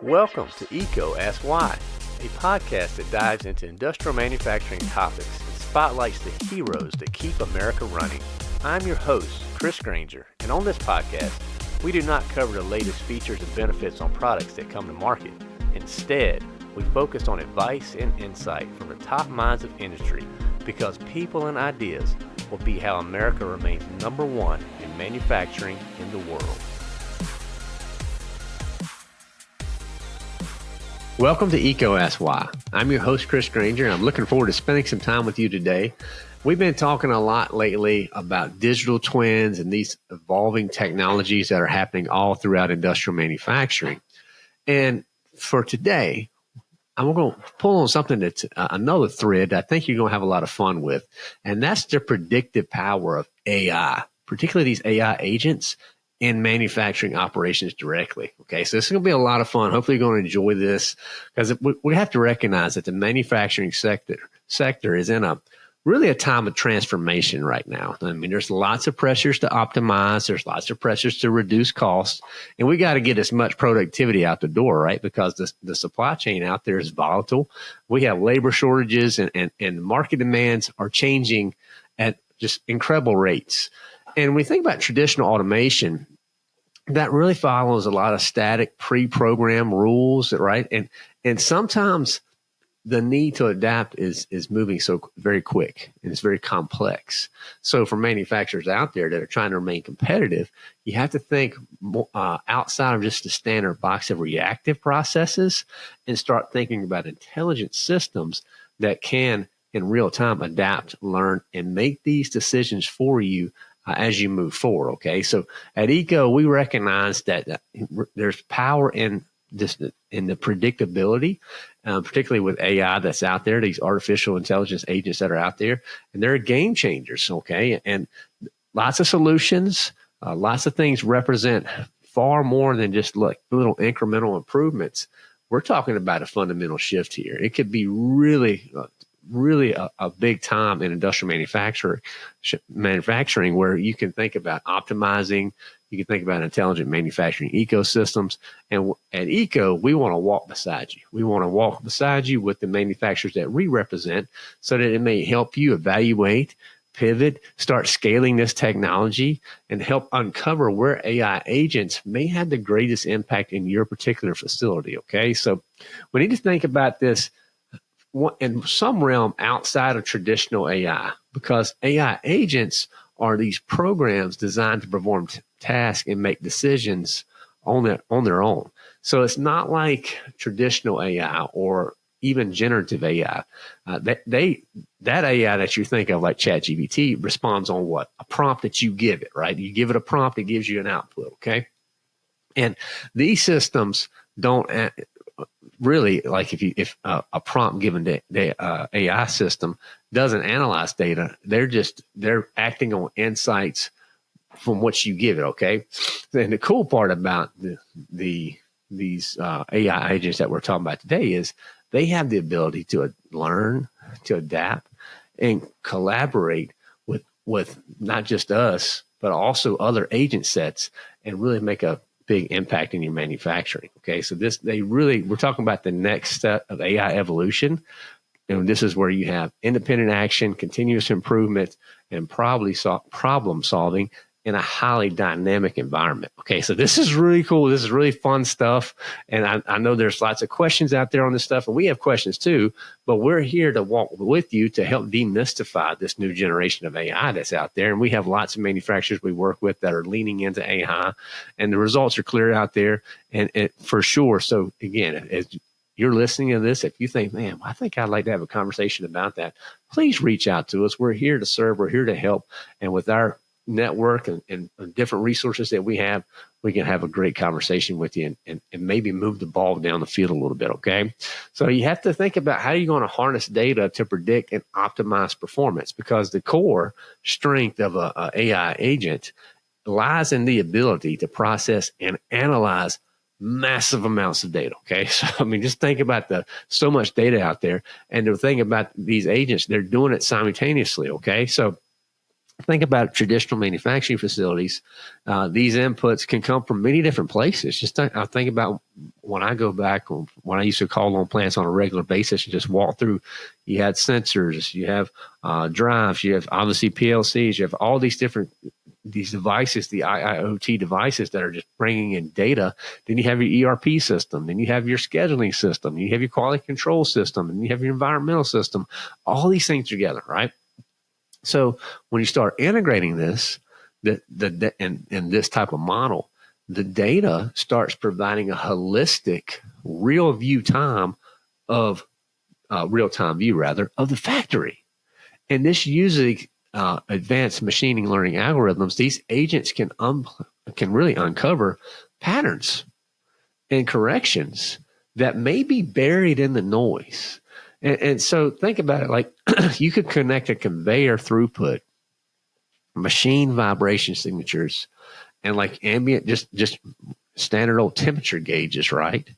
Welcome to ECO Ask Why, a podcast that dives into industrial manufacturing topics and spotlights the heroes that keep America running. I'm your host, Chris Granger, and on this podcast, we do not cover the latest features and benefits on products that come to market. Instead, we focus on advice and insight from the top minds of industry because people and ideas will be how America remains number one in manufacturing in the world. Welcome to ECO Ask Why. I'm your host, Chris Granger, and I'm looking forward to spending some time with you today. We've been talking a lot lately about digital twins and these evolving technologies that are happening all throughout industrial manufacturing. And for today, I'm going to pull on something that's another thread that I think you're going to have a lot of fun with, and that's the predictive power of AI, particularly these AI agents in manufacturing operations directly. Okay, so this is going to be a lot of fun. Hopefully you're going to enjoy this because we have to recognize that the manufacturing sector is in really a time of transformation right now. I mean, there's lots of pressures to optimize. There's lots of pressures to reduce costs, and we got to get as much productivity out the door, right? Because the supply chain out there is volatile. We have labor shortages and market demands are changing at just incredible rates. And when we think about traditional automation, that really follows a lot of static pre-programmed rules, right? And sometimes the need to adapt is moving so very quick and it's very complex. So for manufacturers out there that are trying to remain competitive, you have to think outside of just the standard box of reactive processes and start thinking about intelligent systems that can, in real time, adapt, learn, and make these decisions for you as you move forward. Okay, so at ECO, we recognize that there's power in the predictability, particularly with AI that's out there, these artificial intelligence agents that are out there, and they're game changers. Okay, and lots of solutions, lots of things represent far more than just little incremental improvements. We're talking about a fundamental shift here. It could be really a big time in industrial manufacturing where you can think about optimizing, you can think about intelligent manufacturing ecosystems. And at ECO, we want to walk beside you. We want to walk beside you with the manufacturers that we represent so that it may help you evaluate, pivot, start scaling this technology, and help uncover where AI agents may have the greatest impact in your particular facility. Okay, so we need to think about this in some realm outside of traditional AI, because AI agents are these programs designed to perform tasks and make decisions on their own. So it's not like traditional AI or even generative AI. That AI that you think of, like ChatGPT, responds on what? A prompt that you give it, right? You give it a prompt, it gives you an output, okay? And these systems don't really, like if a prompt given to the AI system doesn't analyze data, they're acting on insights from what you give it. Okay, and the cool part about these AI agents that we're talking about today is they have the ability to learn, to adapt, and collaborate with not just us but also other agent sets and really make a big impact in your manufacturing. Okay, so we're talking about the next step of AI evolution. And this is where you have independent action, continuous improvement, and problem solving in a highly dynamic environment. Okay, so this is really cool. This is really fun stuff. And I know there's lots of questions out there on this stuff, and we have questions too, but we're here to walk with you to help demystify this new generation of AI that's out there. And we have lots of manufacturers we work with that are leaning into AI, and the results are clear out there, and for sure. So again, as you're listening to this, if you think, man, I think I'd like to have a conversation about that, please reach out to us. We're here to serve. We're here to help. And with our network and different resources that we can have a great conversation with you and maybe move the ball down the field a little bit. Okay, so you have to think about how you're going to harness data to predict and optimize performance, because the core strength of a AI agent lies in the ability to process and analyze massive amounts of data. Okay, so I mean, just think about so much data out there, and the thing about these agents, they're doing it simultaneously. Okay, so think about traditional manufacturing facilities. These inputs can come from many different places. I think about when I go back when I used to call on plants on a regular basis and just walk through. You had sensors, you have drives, you have obviously PLCs, you have all these devices, the IoT devices that are just bringing in data. Then you have your ERP system, then you have your scheduling system, you have your quality control system, and you have your environmental system. All these things together, right? So when you start integrating this, in this type of model, the data starts providing a holistic, real time view rather of the factory. And this uses advanced machine learning algorithms. These agents can really uncover patterns and corrections that may be buried in the noise. And so think about it like you could connect a conveyor throughput, machine vibration signatures, and like ambient, just standard old temperature gauges, right?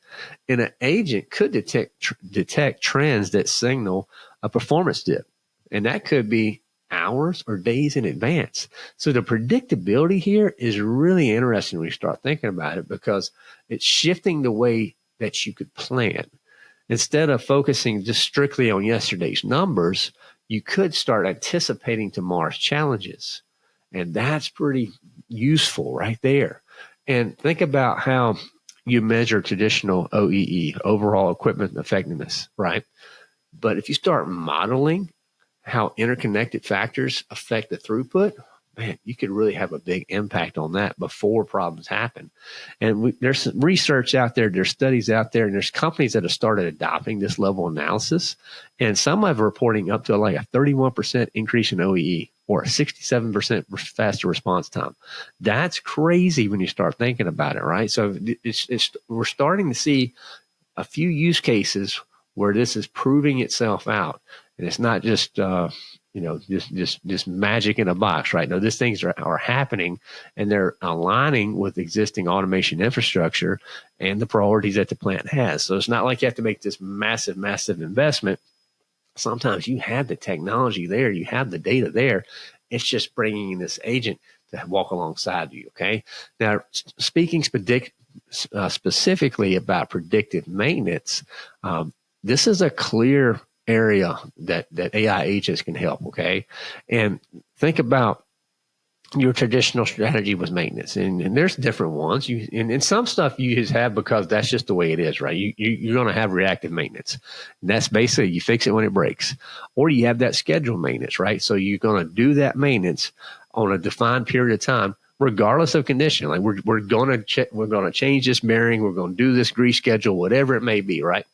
And an agent could detect trends that signal a performance dip. And that could be hours or days in advance. So the predictability here is really interesting when you start thinking about it, because it's shifting the way that you could plan. Instead of focusing just strictly on yesterday's numbers, you could start anticipating tomorrow's challenges. And that's pretty useful right there. And think about how you measure traditional OEE, overall equipment effectiveness, right? But if you start modeling how interconnected factors affect the throughput, man, you could really have a big impact on that before problems happen. And there's some research out there, there's studies out there, and there's companies that have started adopting this level of analysis. And some have reporting up to like a 31% increase in OEE or a 67% faster response time. That's crazy when you start thinking about it, right? So we're starting to see a few use cases where this is proving itself out. And it's not just, just magic in a box, right? No, these things are happening, and they're aligning with existing automation infrastructure and the priorities that the plant has. So it's not like you have to make this massive, massive investment. Sometimes you have the technology there, you have the data there. It's just bringing in this agent to walk alongside you, okay? Now, speaking specifically about predictive maintenance, this is a clear area that AI agents can help, okay? And think about your traditional strategy was maintenance, and there's different ones. And some stuff you just have because that's just the way it is, right? You're going to have reactive maintenance. And that's basically you fix it when it breaks, or you have that scheduled maintenance, right? So you're going to do that maintenance on a defined period of time, regardless of condition. Like we're going to change this bearing, we're going to do this grease schedule, whatever it may be, right?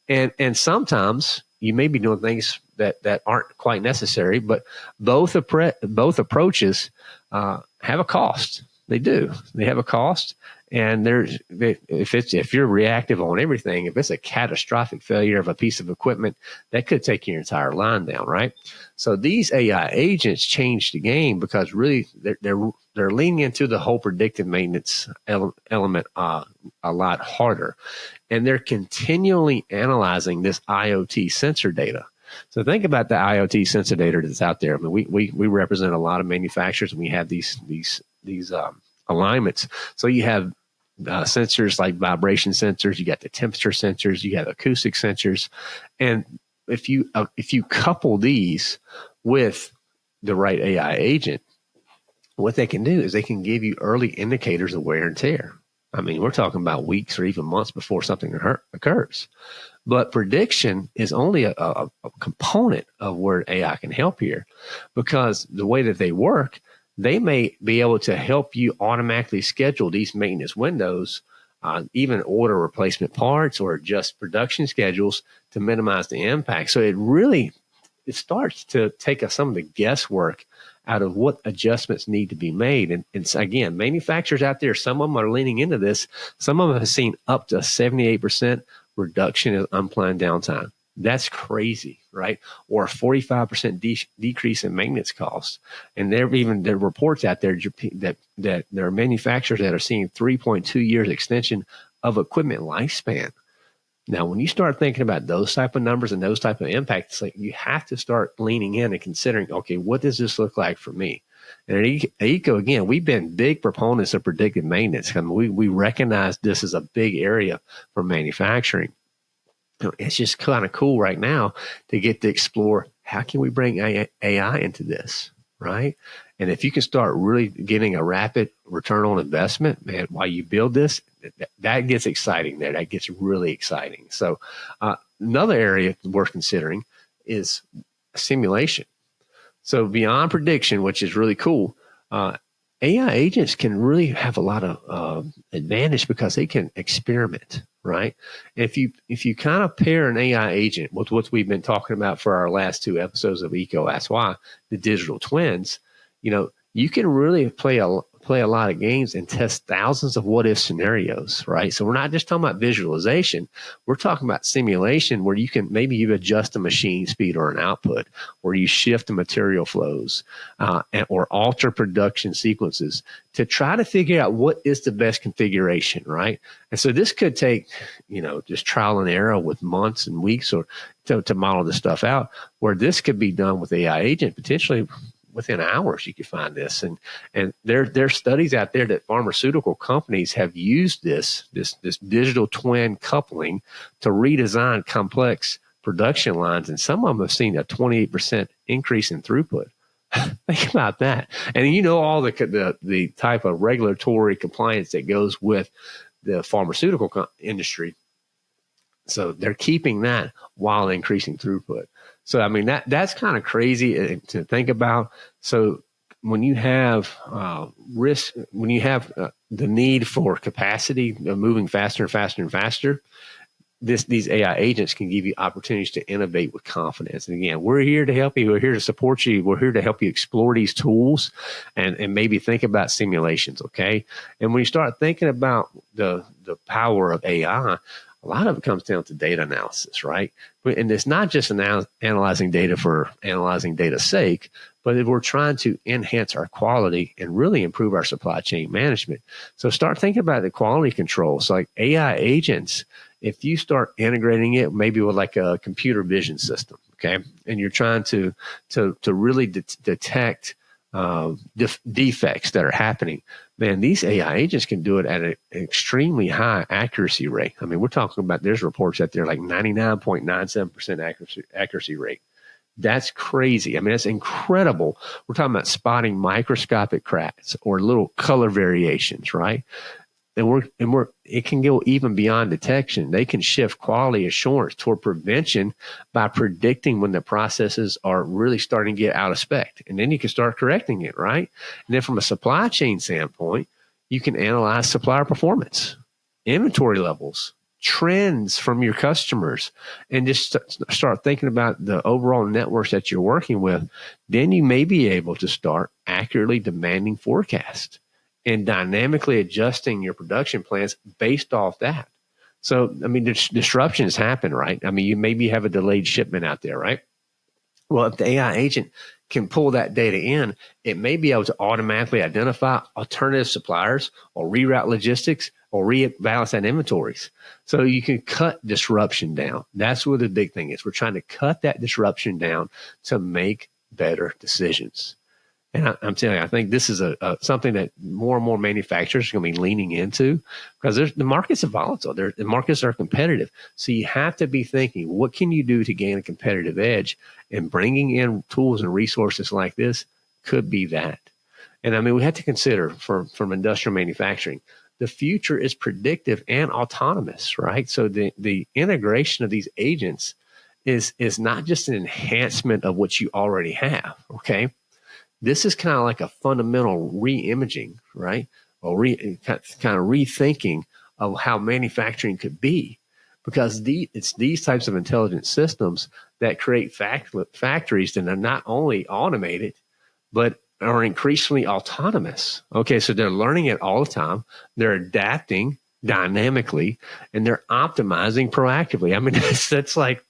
And sometimes you may be doing things that aren't quite necessary, but both approaches have a cost. They do. They have a cost, and if you're reactive on everything, if it's a catastrophic failure of a piece of equipment, that could take your entire line down, right? So these AI agents change the game because really they're leaning into the whole predictive maintenance element a lot harder, and they're continually analyzing this IoT sensor data. So think about the IoT sensor data that's out there. I mean, we represent a lot of manufacturers, and we have these alignments. So you have sensors like vibration sensors, you got the temperature sensors, you have acoustic sensors, and if you couple these with the right AI agent, what they can do is they can give you early indicators of wear and tear. I mean, we're talking about weeks or even months before something occurs. But prediction is only a component of where AI can help here, because the way that they work, they may be able to help you automatically schedule these maintenance windows, even order replacement parts or adjust production schedules to minimize the impact. So it starts to take some of the guesswork out of what adjustments need to be made. And again, manufacturers out there, some of them are leaning into this. Some of them have seen up to 78% reduction in unplanned downtime. That's crazy, right? Or a 45% decrease in maintenance costs. And there are reports out there that there are manufacturers that are seeing 3.2 years extension of equipment lifespan. Now, when you start thinking about those type of numbers and those type of impacts, like you have to start leaning in and considering, okay, what does this look like for me? And at ECO, again, we've been big proponents of predictive maintenance. I mean, we recognize this as a big area for manufacturing. It's just kind of cool right now to get to explore how can we bring AI into this, right? And if you can start really getting a rapid return on investment, man, while you build this, that gets exciting there. That gets really exciting. So another area worth considering is simulation. So beyond prediction, which is really cool, AI agents can really have a lot of advantage because they can experiment, right? If you kind of pair an AI agent with what we've been talking about for our last 2 episodes of Eco That's Why, the digital twins, you can really play a lot of games and test thousands of what if scenarios, right? So we're not just talking about visualization. We're talking about simulation where you adjust a machine speed or an output, or you shift the material flows or alter production sequences to try to figure out what is the best configuration, right? And so this could take, just trial and error with months and weeks or to model this stuff out, where this could be done with AI agent potentially within hours. You could find this, and there's studies out there that pharmaceutical companies have used this digital twin coupling to redesign complex production lines, and some of them have seen a 28% increase in throughput. Think about that, and all the type of regulatory compliance that goes with the pharmaceutical industry. So they're keeping that while increasing throughput. So, I mean, that's kind of crazy to think about. So when you have risk, when you have the need for capacity of moving faster and faster and faster, these AI agents can give you opportunities to innovate with confidence. And again, we're here to help you. We're here to support you. We're here to help you explore these tools and maybe think about simulations, okay? And when you start thinking about the power of AI, a lot of it comes down to data analysis, right? And it's not just analyzing data for analyzing data's sake, but if we're trying to enhance our quality and really improve our supply chain management. So start thinking about the quality control. So like AI agents, if you start integrating it maybe with like a computer vision system, okay, and you're trying to really detect defects that are happening, man, these AI agents can do it at an extremely high accuracy rate. I mean, we're talking about, there's reports out there like 99.97% accuracy rate. That's crazy. I mean, that's incredible. We're talking about spotting microscopic cracks or little color variations, right? And it can go even beyond detection. They can shift quality assurance toward prevention by predicting when the processes are really starting to get out of spec. And then you can start correcting it, right? And then from a supply chain standpoint, you can analyze supplier performance, inventory levels, trends from your customers, and just start thinking about the overall networks that you're working with. Then you may be able to start accurately demanding forecasts and dynamically adjusting your production plans based off that. So, I mean, disruptions happen, right? I mean, you maybe have a delayed shipment out there, right? Well, if the AI agent can pull that data in, it may be able to automatically identify alternative suppliers or reroute logistics or rebalance that inventories. So you can cut disruption down. That's what the big thing is. We're trying to cut that disruption down to make better decisions. And I'm telling you, I think this is something that more and more manufacturers are going to be leaning into, because the markets are volatile. The markets are competitive. So you have to be thinking, what can you do to gain a competitive edge? And bringing in tools and resources like this could be that. And I mean, we have to consider from industrial manufacturing, the future is predictive and autonomous, right? So the integration of these agents is not just an enhancement of what you already have, okay? This is kind of like a fundamental re-imaging, right? Or kind of rethinking of how manufacturing could be, because it's these types of intelligent systems that create factories that are not only automated, but are increasingly autonomous. Okay, so they're learning it all the time. They're adapting dynamically, and they're optimizing proactively. I mean, that's like,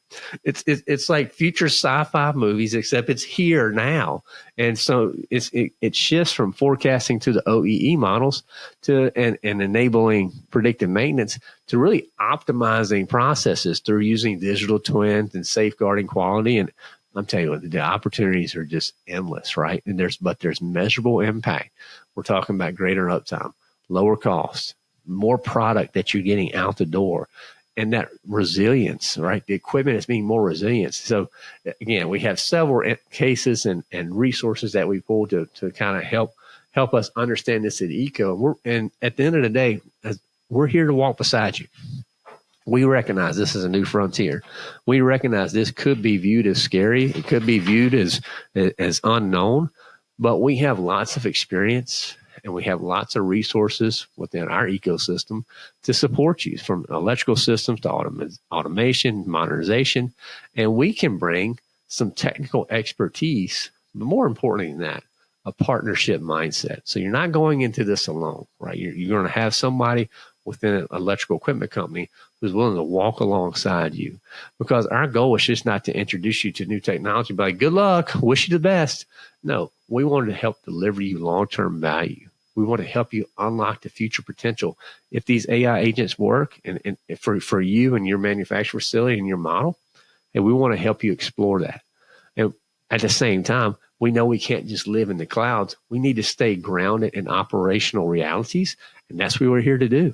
it's like future sci-fi movies, except it's here now. And so it shifts from forecasting to the OEE models to and enabling predictive maintenance to really optimizing processes through using digital twins and safeguarding quality. And I'm telling you what, the opportunities are just endless, right? And there's measurable impact. We're talking about greater uptime, lower cost, more product that you're getting out the door, and that resilience, right? The equipment is being more resilient. So again, we have several cases and resources that we pull to kind of help us understand this at ECO. And at the end of the day, we're here to walk beside you. We recognize this is a new frontier. We recognize this could be viewed as scary. It could be viewed as unknown, but we have lots of experience and we have lots of resources within our ecosystem to support you, from electrical systems to automation, modernization, and we can bring some technical expertise, but more importantly than that, a partnership mindset. So you're not going into this alone, right? You're going to have somebody within an electrical equipment company who's willing to walk alongside you, because our goal is just not to introduce you to new technology, but like, good luck, wish you the best. No, we want to help deliver you long-term value. We want to help you unlock the future potential. If these AI agents work and for you and your manufacturing facility and your model, and we want to help you explore that. And at the same time, we know we can't just live in the clouds. We need to stay grounded in operational realities, and that's what we're here to do.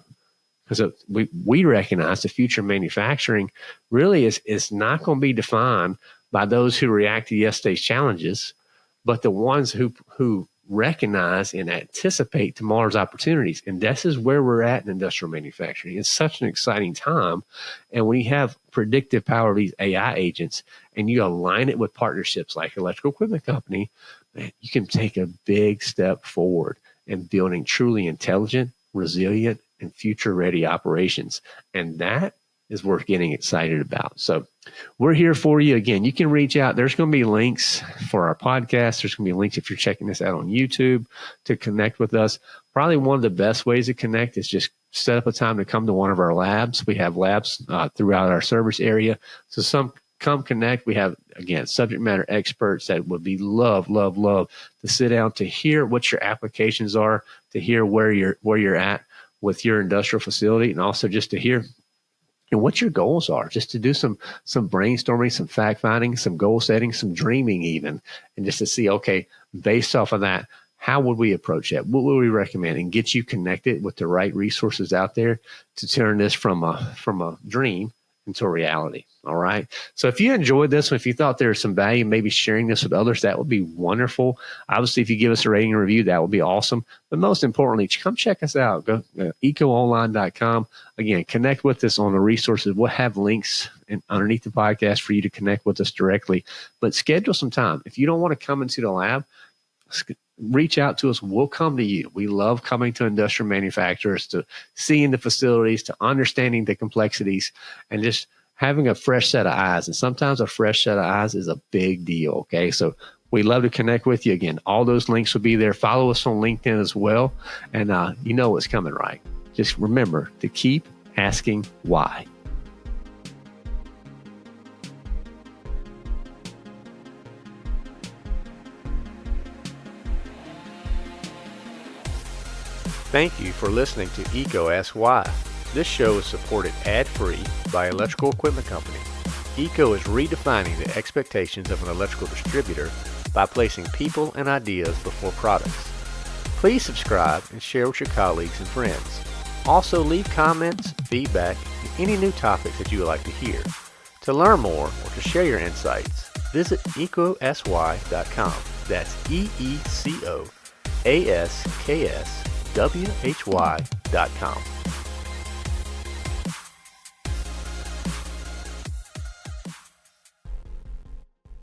Because we recognize the future of manufacturing really is not going to be defined by those who react to yesterday's challenges, but the ones who recognize and anticipate tomorrow's opportunities. And this is where we're at in industrial manufacturing. It's such an exciting time. And we have predictive power of these AI agents, and you align it with partnerships like Electrical Equipment Company, man, you can take a big step forward in building truly intelligent, resilient, and future-ready operations. And that is worth getting excited about. So we're here for you. Again, you can reach out. There's going to be links for our podcast. There's going to be links if you're checking this out on YouTube to connect with us. Probably one of the best ways to connect is just set up a time to come to one of our labs. We have labs throughout our service area. So come connect. We have, again, subject matter experts that would be love to sit down to hear what your applications are, to hear where you're at with your industrial facility, and also just to hear what your goals are, just to do some brainstorming, some fact finding, some goal setting, some dreaming even, and just to see, okay, based off of that, how would we approach that? What would we recommend? And get you connected with the right resources out there to turn this from a dream into a reality. All right. So if you enjoyed this one, if you thought there was some value, maybe sharing this with others, that would be wonderful. Obviously, if you give us a rating and review, that would be awesome. But most importantly, come check us out. Go ecoonline.com. Again, connect with us on the resources. We'll have links underneath the podcast for you to connect with us directly. But schedule some time. If you don't want to come into the lab, reach out to us. We'll come to you. We love coming to industrial manufacturers, to seeing the facilities, to understanding the complexities, and just having a fresh set of eyes. And sometimes a fresh set of eyes is a big deal. Okay. So we love to connect with you. Again, all those links will be there. Follow us on LinkedIn as well. And you know what's coming, right? Just remember to keep asking why. Thank you for listening to ECO Ask Why. This show is supported ad-free by Electrical Equipment Company. ECO is redefining the expectations of an electrical distributor by placing people and ideas before products. Please subscribe and share with your colleagues and friends. Also, leave comments, feedback, and any new topics that you would like to hear. To learn more or to share your insights, visit ecosky.com. That's EECOASKSWHY.com.